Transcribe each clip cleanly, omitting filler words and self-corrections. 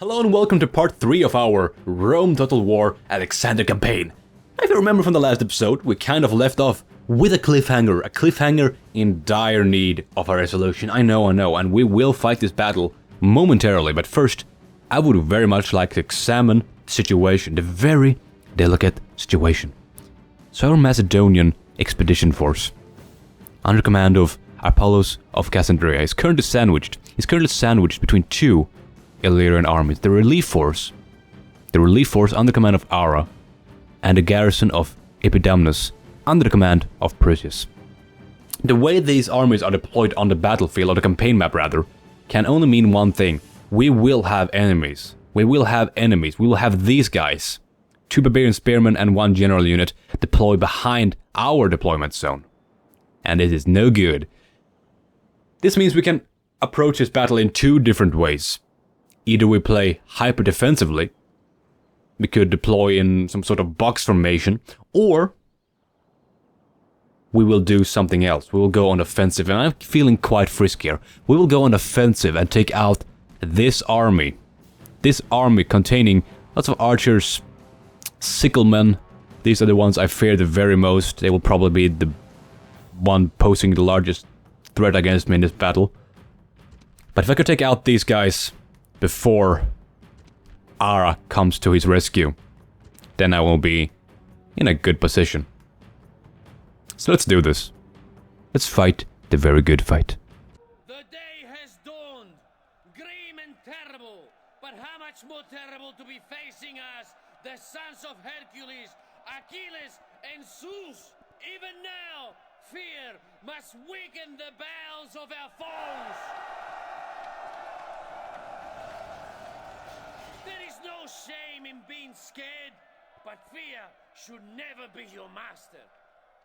Hello and welcome to part 3 of our Rome Total War Alexander campaign. If you remember from the last episode, we kind of left off with a cliffhanger in dire need of a resolution. I know, and we will fight this battle momentarily, but first, I would very much like to examine the situation, the very delicate situation. So our Macedonian expedition force, under command of Apollos of Cassandria, is currently sandwiched between two Illyrian armies, the relief force under command of Ara, and the garrison of Epidamnus under the command of Perseus. The way these armies are deployed on the battlefield, or the campaign map rather, can only mean one thing. We will have enemies. We will have these guys, 2 barbarian spearmen and 1 general unit, deployed behind our deployment zone. And it is no good. This means we can approach this battle in 2 different ways. Either we play hyper defensively, we could deploy in some sort of box formation, or we will do something else. We will go on offensive, and I'm feeling quite friskier. We will go on offensive and take out this army. This army containing lots of archers, sicklemen. These are the ones I fear the very most. They will probably be the one posing the largest threat against me in this battle. But if I could take out these guys before Ara comes to his rescue, then I will be in a good position. So let's do this. Let's fight the very good fight. The day has dawned, grim and terrible, but how much more terrible to be facing us, the sons of Hercules, Achilles and Zeus. Even now, fear must weaken the bowels of our foes. There is no shame in being scared, but fear should never be your master.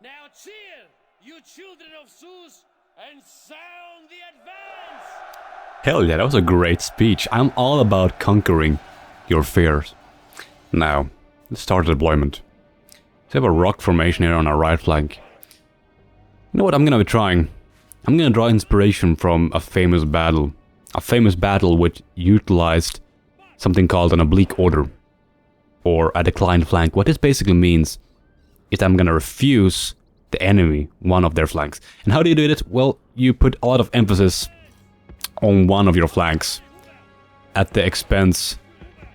Now cheer, you children of Zeus, and sound the advance! Hell yeah, that was a great speech. I'm all about conquering your fears. Now, let's start the deployment. We have a rock formation here on our right flank. You know what I'm gonna be trying? I'm gonna draw inspiration from a famous battle. A famous battle which utilized something called an oblique order, or a declined flank. What this basically means is that I'm gonna refuse the enemy one of their flanks. And how do you do it? Well, you put a lot of emphasis on one of your flanks at the expense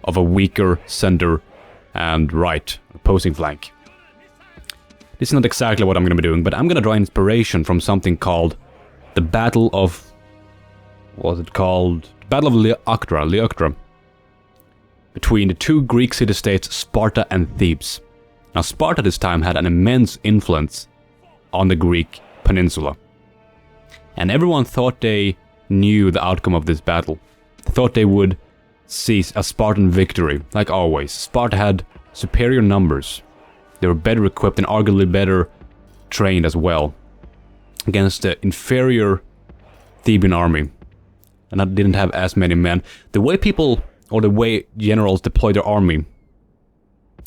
of a weaker center and right opposing flank. This is not exactly what I'm gonna be doing, but I'm gonna draw inspiration from something called the Battle of... what was it called? The Battle of Leoctra. Between the 2 Greek city-states, Sparta and Thebes. Now, Sparta this time had an immense influence on the Greek peninsula. And everyone thought they knew the outcome of this battle. They thought they would see a Spartan victory, like always. Sparta had superior numbers. They were better equipped and arguably better trained as well against the inferior Theban army. And that didn't have as many men. The way people... or the way generals deployed their army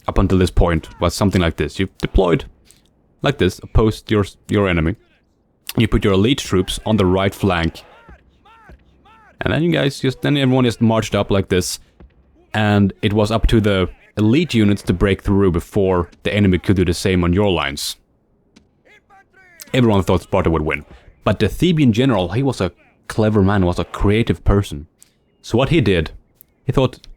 up until this point was something like this. You deployed like this, opposed your enemy. You put your elite troops on the right flank. And then everyone just marched up like this. And it was up to the elite units to break through before the enemy could do the same on your lines. Everyone thought Sparta would win. But the Theban general, he was a clever man, was a creative person. So what he did... he thought,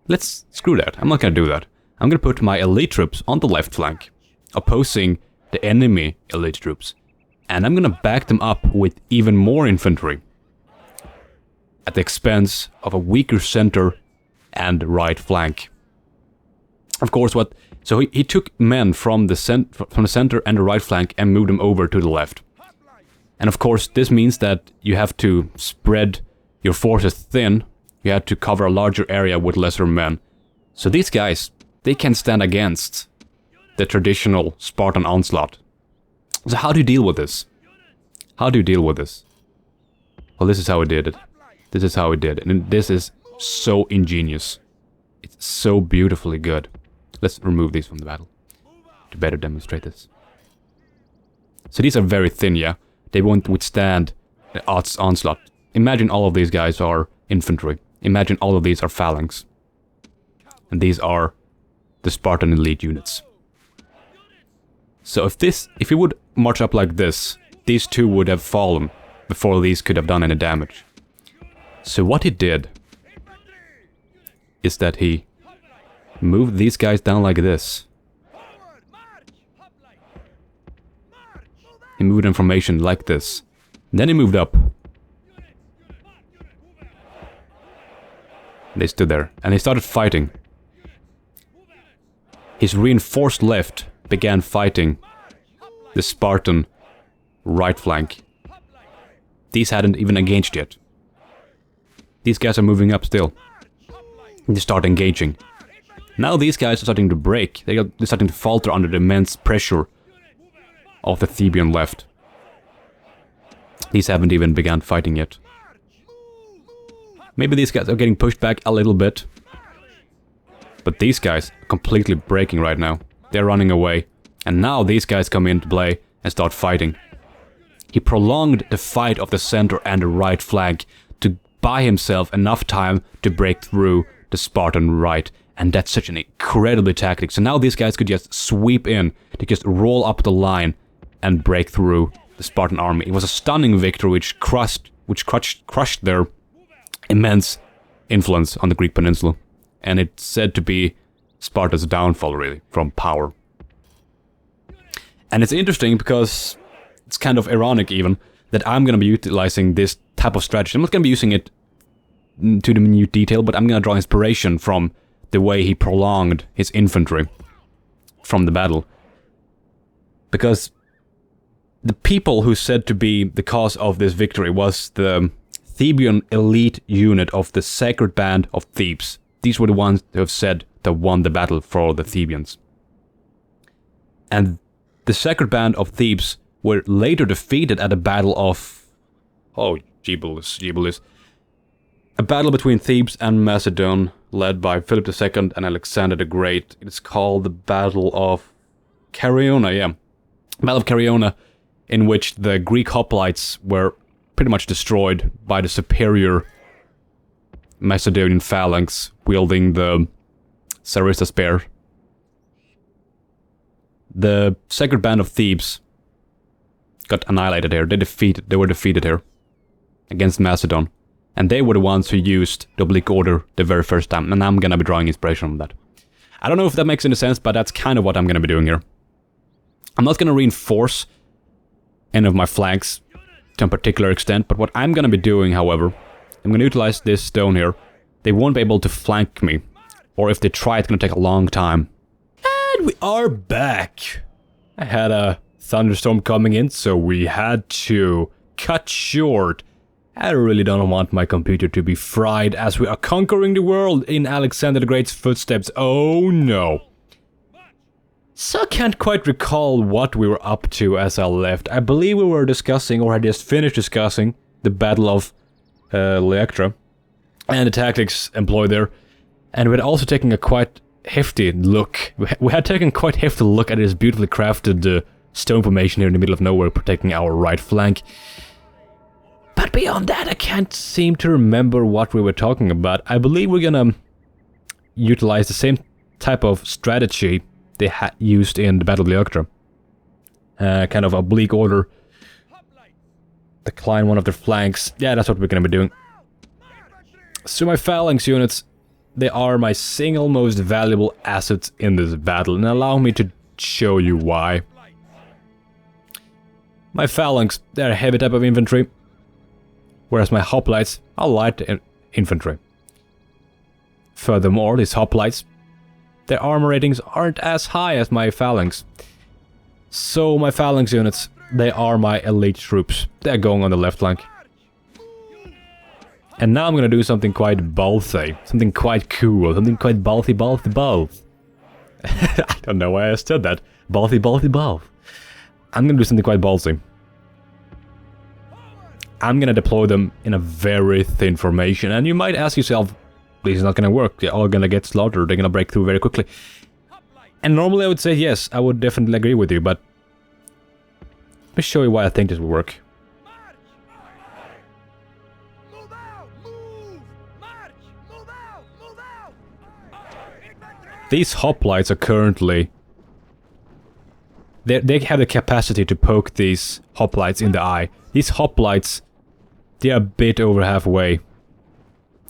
let's screw that, I'm not gonna do that. I'm gonna put my elite troops on the left flank, opposing the enemy elite troops. And I'm gonna back them up with even more infantry, at the expense of a weaker center and right flank. Of course, so he took men from the center and the right flank and moved them over to the left. And of course, this means that you have to spread your forces thin. You had to cover a larger area with lesser men. So these guys, they can stand against the traditional Spartan onslaught. So how do you deal with this? How do you deal with this? Well, this is how we did it. This is how we did it. And this is so ingenious. It's so beautifully good. Let's remove these from the battle to better demonstrate this. So these are very thin, yeah? They won't withstand the onslaught. Imagine all of these guys are infantry. Imagine all of these are phalanx. And these are the Spartan elite units. So if he would march up like this, these two would have fallen before these could have done any damage. So what he did is that he moved these guys down like this. He moved in formation like this. Then he moved up. They stood there, and they started fighting. His reinforced left began fighting the Spartan right flank. These hadn't even engaged yet. These guys are moving up still. They start engaging. Now these guys are starting to break. They're starting to falter under the immense pressure of the Theban left. These haven't even begun fighting yet. Maybe these guys are getting pushed back a little bit. But these guys are completely breaking right now. They're running away. And now these guys come into play and start fighting. He prolonged the fight of the center and the right flank to buy himself enough time to break through the Spartan right. And that's such an incredible tactic. So now these guys could just sweep in, to just roll up the line and break through the Spartan army. It was a stunning victory which crushed their immense influence on the Greek peninsula. And it's said to be Sparta's downfall, really, from power. And it's interesting because it's kind of ironic even that I'm going to be utilizing this type of strategy. I'm not going to be using it to the minute detail, but I'm going to draw inspiration from the way he prolonged his infantry from the battle. Because the people who said to be the cause of this victory was the Theban elite unit of the Sacred Band of Thebes. These were the ones who have said to have won the battle for the Thebans. And the Sacred Band of Thebes were later defeated at the Battle of... Oh, Jebulis. A battle between Thebes and Macedon, led by Philip II and Alexander the Great. It's called the Battle of Cariona, yeah. Battle of Cariona, in which the Greek hoplites were pretty much destroyed by the superior Macedonian phalanx wielding the Sarista spear. The Sacred Band of Thebes got annihilated here. They were defeated here against Macedon. And they were the ones who used the oblique order the very first time. And I'm gonna be drawing inspiration from that. I don't know if that makes any sense, but that's kind of what I'm gonna be doing here. I'm not gonna reinforce any of my flanks to a particular extent, but what I'm gonna be doing, however, I'm gonna utilize this stone here. They won't be able to flank me. Or if they try, it's gonna take a long time. And we are back! I had a thunderstorm coming in, so we had to cut short. I really don't want my computer to be fried as we are conquering the world in Alexander the Great's footsteps. Oh no. So I can't quite recall what we were up to as I left. I believe we were discussing, or had just finished discussing, the Battle of Leuctra and the tactics employed there. And we had also taken a quite hefty look. We had taken quite hefty look at this beautifully crafted stone formation here in the middle of nowhere, protecting our right flank. But beyond that, I can't seem to remember what we were talking about. I believe we're gonna utilize the same type of strategy they had used in the Battle of Leuctra. Kind of oblique order. Decline one of their flanks. Yeah, that's what we're gonna be doing. So my phalanx units, they are my single most valuable assets in this battle. And allow me to show you why. My phalanx, they're a heavy type of infantry. Whereas my hoplites are light infantry. Furthermore, these hoplites, their armor ratings aren't as high as my phalanx. So my phalanx units, they are my elite troops. They're going on the left flank. And now I'm gonna do something quite ballsy, something quite cool, something quite balthy. I don't know why I said that. Balthy. I'm gonna do something quite ballsy. I'm gonna deploy them in a very thin formation, and you might ask yourself, this is not gonna work, they're all gonna get slaughtered, they're gonna break through very quickly. And normally I would say yes, I would definitely agree with you, but let me show you why I think this will work. These hoplites are currently... They have the capacity to poke these hoplites in the eye. These hoplites, they are a bit over halfway.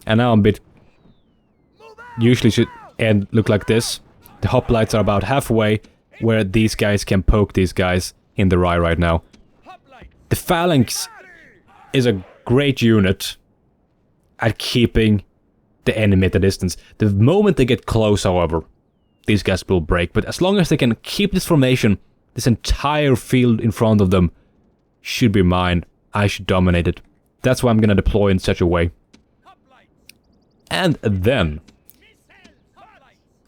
And now I'm a bit... Usually should end look like this. The hoplites are about halfway, where these guys can poke these guys in the eye right now. The phalanx is a great unit at keeping the enemy at a distance. The moment they get close, however, these guys will break. But as long as they can keep this formation, this entire field in front of them should be mine. I should dominate it. That's why I'm gonna deploy in such a way. And then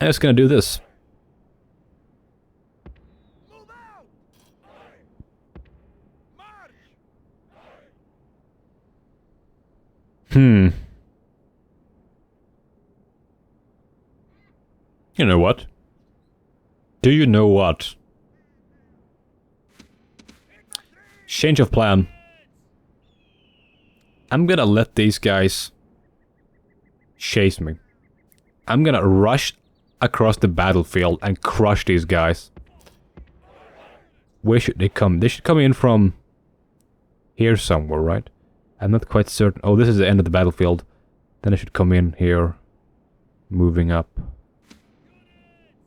I'm just gonna do this. You know what? Do you know what? Change of plan. I'm gonna let these guys chase me. I'm gonna rush across the battlefield and crush these guys. Where should they come? They should come in from here somewhere, right? I'm not quite certain. Oh, this is the end of the battlefield. Then I should come in here. Moving up.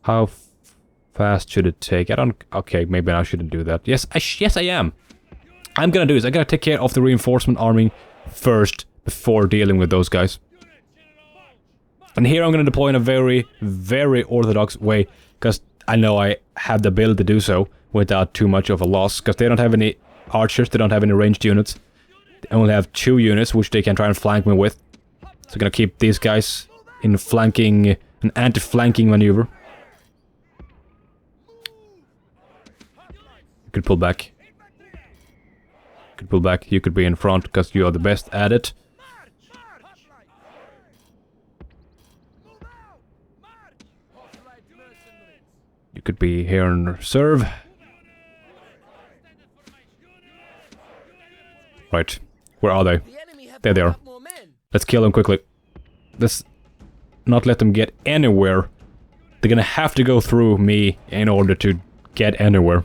How fast should it take? I don't... Okay, maybe I shouldn't do that. Yes, I am. I'm gonna do this. I gotta take care of the reinforcement army first before dealing with those guys. And here I'm gonna deploy in a very, very orthodox way, because I know I have the ability to do so without too much of a loss, because they don't have any archers, they don't have any ranged units. They only have 2 units, which they can try and flank me with. So I'm gonna keep these guys in flanking, an anti-flanking maneuver. You could pull back. You could pull back, you could be in front, because you are the best at it. You could be here and serve. Right. Where are they? There they are. Let's kill them quickly. Let's not let them get anywhere. They're gonna have to go through me in order to get anywhere.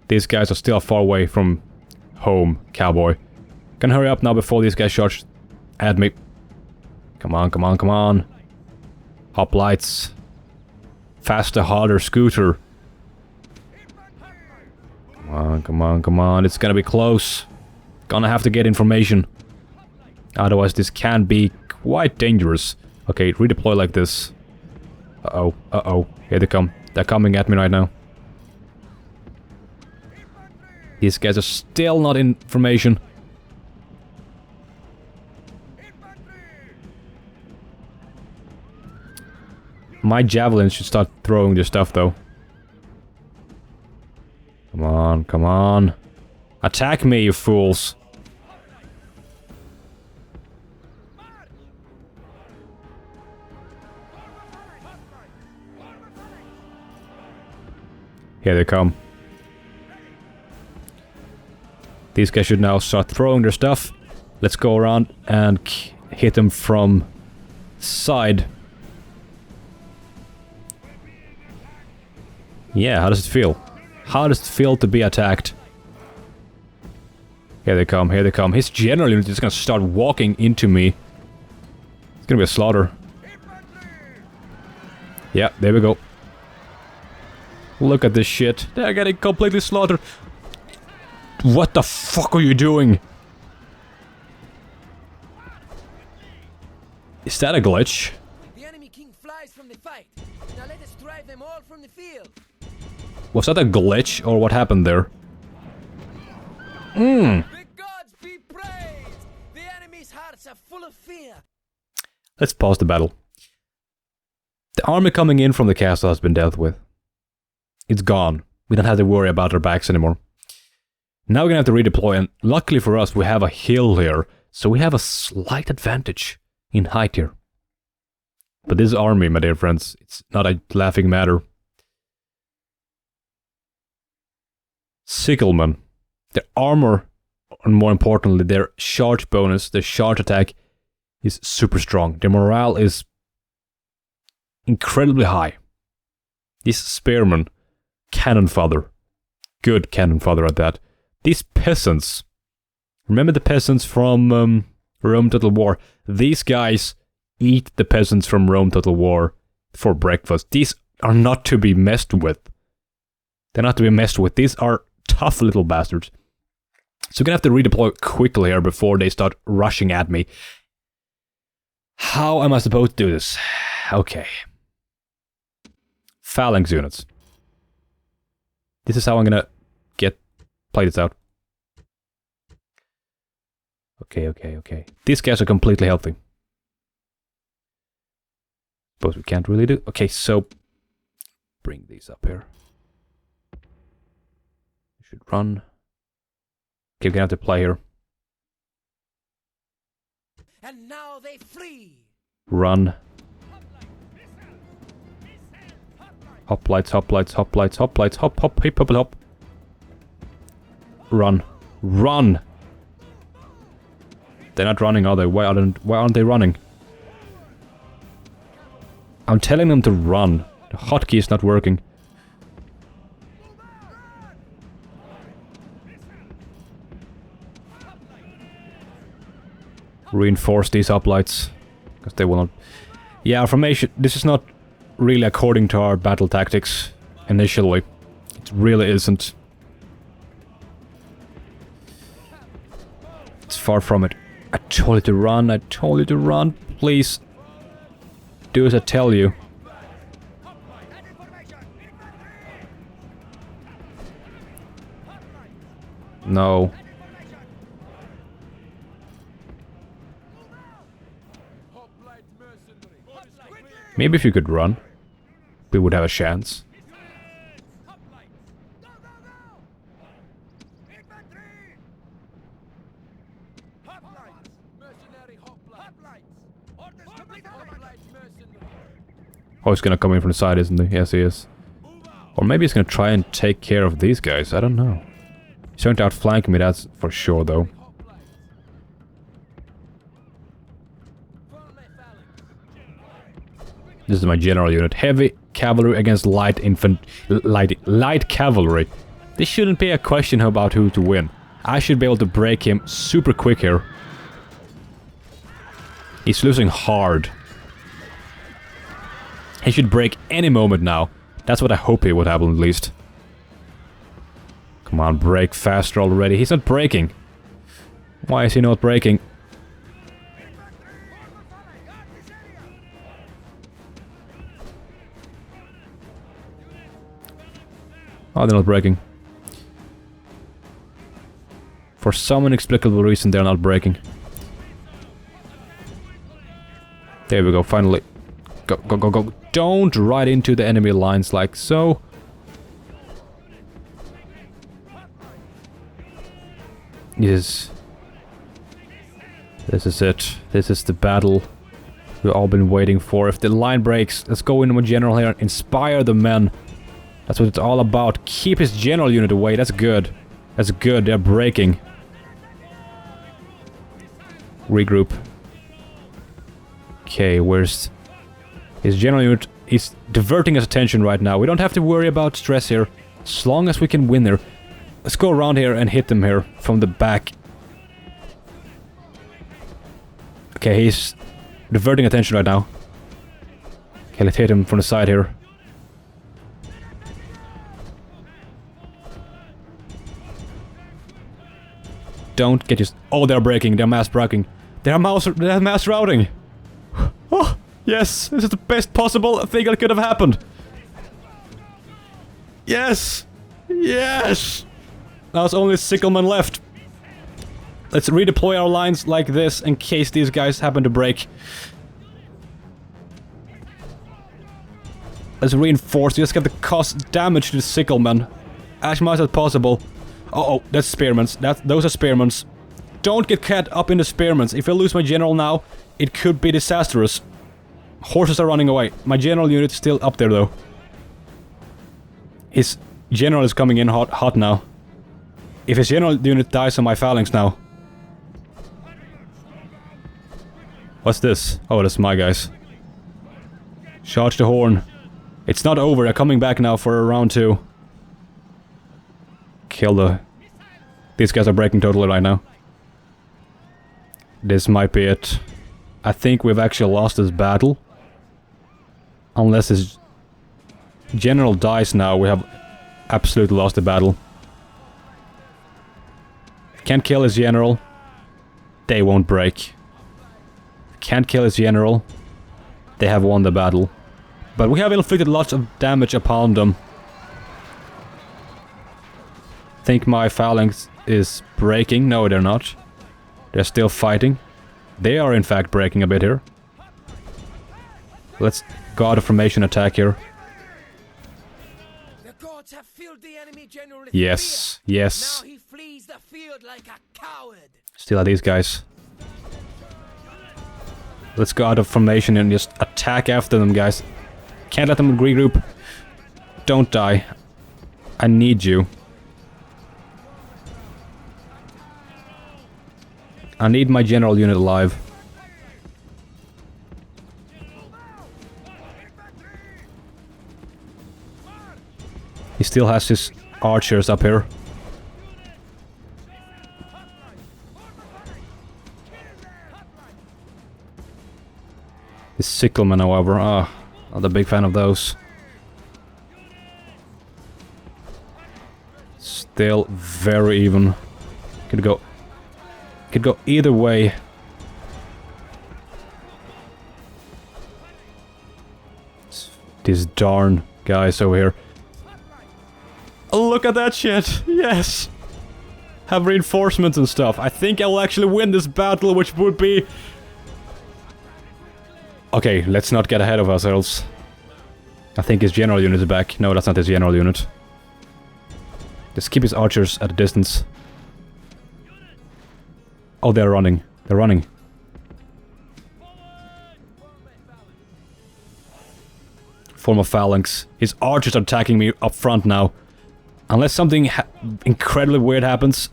These guys are still far away from home, cowboy. Can hurry up now before these guys charge at me. Come on, come on, come on. Hoplites. Faster, harder, scooter. Come on, come on, come on. It's gonna be close. Gonna have to get information. Otherwise, this can be quite dangerous. Okay, redeploy like this. Uh-oh, uh-oh. Here they come. They're coming at me right now. These guys are still not in formation. My javelins should start throwing their stuff, though. Come on, come on. Attack me, you fools. Here they come. These guys should now start throwing their stuff. Let's go around and hit them from side. Yeah, how does it feel? How does it feel to be attacked? Here they come, here they come. His general unit is gonna start walking into me. It's gonna be a slaughter. Yeah, there we go. Look at this shit. They're getting completely slaughtered. What the fuck are you doing? Is that a glitch? The enemy king flies from the fight. Now let us drive them all from the field. Was that a glitch, or what happened there? The gods be praised! The enemy's hearts are full of fear. Let's pause the battle. The army coming in from the castle has been dealt with. It's gone. We don't have to worry about our backs anymore. Now we're gonna have to redeploy, and luckily for us, we have a hill here, so we have a slight advantage in height here. But this army, my dear friends, it's not a laughing matter. Sicklemen. Their armor, and more importantly, their charge bonus, their charge attack, is super strong. Their morale is incredibly high. This spearman, cannon fodder. Good cannon fodder at that. These peasants. Remember the peasants from Rome Total War? These guys eat the peasants from Rome Total War for breakfast. These are not to be messed with. They're not to be messed with. These are tough little bastards. So we're gonna have to redeploy quickly here before they start rushing at me. How am I supposed to do this? Okay. Phalanx units. This is how I'm gonna play this out. Okay. These guys are completely healthy. But we can't really do... Okay, so... Bring these up here. Should run. Okay, we're gonna have to play here. And now they flee. Run. Hoplites, hoplites, hoplites, hoplites, hop, hop, hip, hop, hop. Run. Run! They're not running, are they? Why aren't they running? I'm telling them to run. The hotkey is not working. Reinforce these hoplites. Because they will not... Yeah, formation... This is not really according to our battle tactics initially. It really isn't. It's far from it. I told you to run, I told you to run. Please. Do as I tell you. No. Maybe if you could run, we would have a chance. Oh, he's gonna come in from the side, isn't he? Yes, he is. Or maybe he's gonna try and take care of these guys. I don't know. He's going to outflank me, that's for sure, though. This is my general unit. Heavy cavalry against light cavalry. This shouldn't be a question about who to win. I should be able to break him super quick here. He's losing hard. He should break any moment now. That's what I hope he would happen at least. Come on, break faster already. He's not breaking. Why is he not breaking? Oh, they're not breaking. For some inexplicable reason, they're not breaking. There we go, finally. Go, go, go, go. Don't ride into the enemy lines like so. Yes. This is it. This is the battle we've all been waiting for. If the line breaks, let's go into my general here and inspire the men. That's what it's all about. Keep his general unit away. That's good. That's good. They're breaking. Regroup. Okay, where's... His general unit is diverting his attention right now. We don't have to worry about stress here. As long as we can win there. Let's go around here and hit them here from the back. Okay, he's diverting attention right now. Okay, let's hit him from the side here. Don't get just... Oh, they're breaking. They're mass breaking. They're mass routing. Oh, yes. This is the best possible thing that could have happened. Yes. Yes. Now there's only Sickleman left. Let's redeploy our lines like this in case these guys happen to break. Let's reinforce. Let's get the cost damage to the Sickleman as much as possible. Uh-oh, that's spearmans. Those are spearmans. Don't get caught up in the spearmans. If I lose my general now, it could be disastrous. Horses are running away. My general unit is still up there, though. His general is coming in hot now. If his general unit dies on my phalanx now... What's this? Oh, that's my guys. Charge the horn. It's not over, they're coming back now for round 2. Kill the... These guys are breaking totally right now. This might be it. I think we've actually lost this battle. Unless his general dies now, we have absolutely lost the battle. Can't kill his general. They won't break. Can't kill his general. They have won the battle. But we have inflicted lots of damage upon them. Think my phalanx is breaking. No, they're not. They're still fighting. They are in fact breaking a bit here. Let's go out of formation attack here. The gods have filled the enemy general with Yes, fear. yes. Now he flees the field like a coward. Still are these guys. Let's go out of formation and just attack after them, guys. Can't let them regroup. Don't die. I need you. I need my general unit alive. He still has his archers up here. His sicklemen, however, not a big fan of those. Still very even. Could go either way. These darn guys over here. Look at that shit! Yes! Have reinforcements and stuff. I think I will actually win this battle, which would be... Okay, let's not get ahead of ourselves. I think his general unit is back. No, that's not his general unit. Just keep his archers at a distance. Oh, they're running. They're running. Form of phalanx. His archers are attacking me up front now. Unless something incredibly weird happens,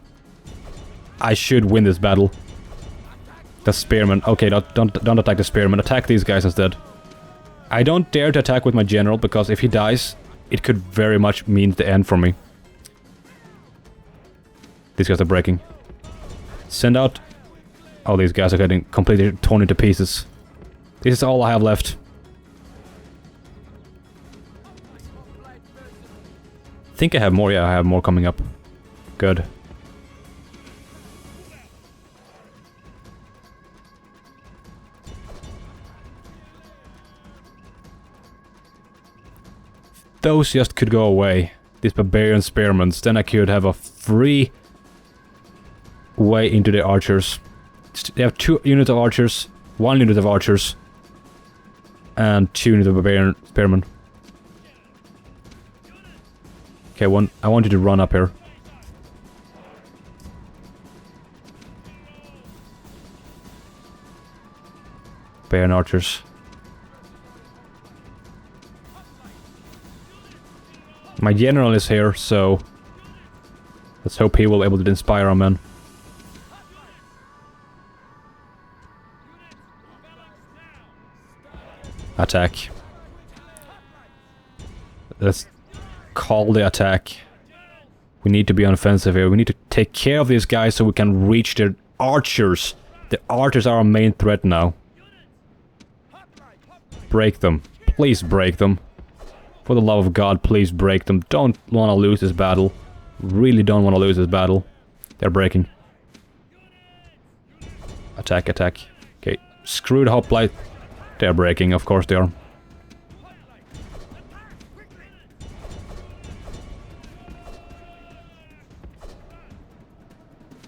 I should win this battle. The spearmen. Okay, don't attack the spearmen. Attack these guys instead. I don't dare to attack with my general, because if he dies, it could very much mean the end for me. These guys are breaking. Send out... Oh, these guys are getting completely torn into pieces. This is all I have left. I think I have more. Yeah, I have more coming up. Good. Those just could go away. These barbarian spearmen. Then I could have a free way into the archers. They have 2 units of archers, 1 unit of archers, and 2 units of barbarian spearmen. Okay, I want you to run up here. Barbarian archers. My general is here, so let's hope he will be able to inspire our men. Attack. Let's call the attack. We need to be on offensive here. We need to take care of these guys so we can reach their archers. The archers are our main threat now. Break them. Please break them. For the love of God, please break them. Don't want to lose this battle. Really don't want to lose this battle. They're breaking. Attack, attack. Okay, screw the hoplite. They're breaking, of course they are.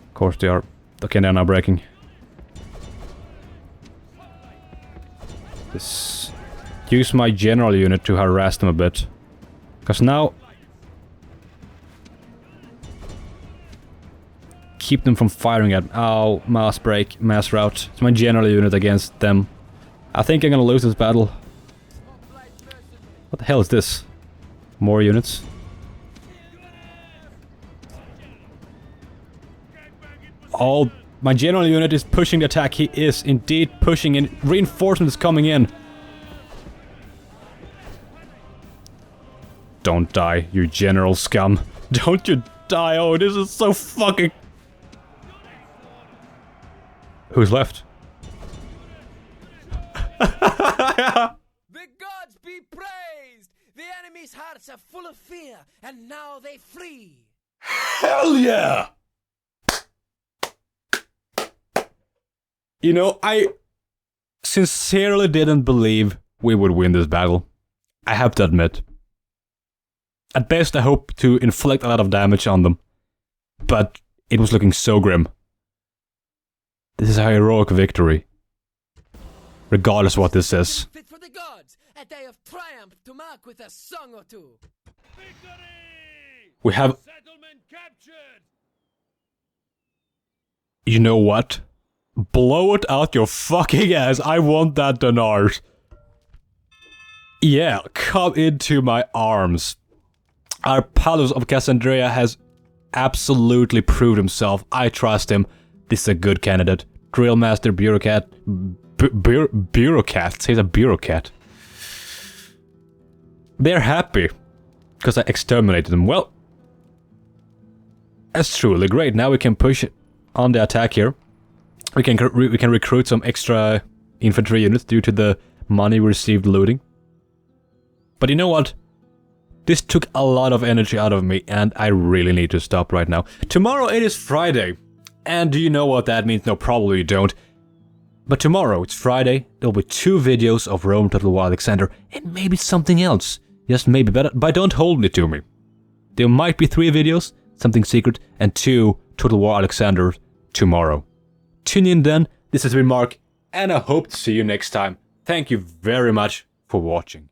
Of course they are. Okay, they're now breaking. Use my general unit to harass them a bit. Because now... Keep them from firing at... Oh, mass break, mass rout. It's my general unit against them. I think I'm gonna lose this battle. What the hell is this? More units? Oh, my general unit is pushing the attack. He is indeed pushing in. Reinforcement is coming in. Don't die, you general scum. Don't you die. Oh, this is so fucking... Who's left? The gods be praised! The enemy's hearts are full of fear, and now they flee. Hell yeah! You know, I sincerely didn't believe we would win this battle. I have to admit. At best, I hope to inflict a lot of damage on them. But it was looking so grim. This is a heroic victory. Regardless what this is. Fit for the gods, a day of triumph to mark with a song or two. Victory! We have... Settlement captured! You know what? Blow it out your fucking ass. I want that dinars. Yeah, come into my arms. Our Paulus of Cassandrea has absolutely proved himself. I trust him. This is a good candidate. Drill master, bureaucrat. Bureaucrat. He's a bureaucrat. They're happy because I exterminated them. Well, that's truly great. Now we can push on the attack here. We can recruit some extra infantry units due to the money we received looting. But you know what? This took a lot of energy out of me, and I really need to stop right now. Tomorrow it is Friday. And do you know what that means? No, probably you don't. But tomorrow, it's Friday, there'll be 2 videos of Rome Total War Alexander, and maybe something else. Just maybe, but don't hold it to me. There might be 3 videos, something secret, and 2 Total War Alexander tomorrow. Tune in then, this has been Mark, and I hope to see you next time. Thank you very much for watching.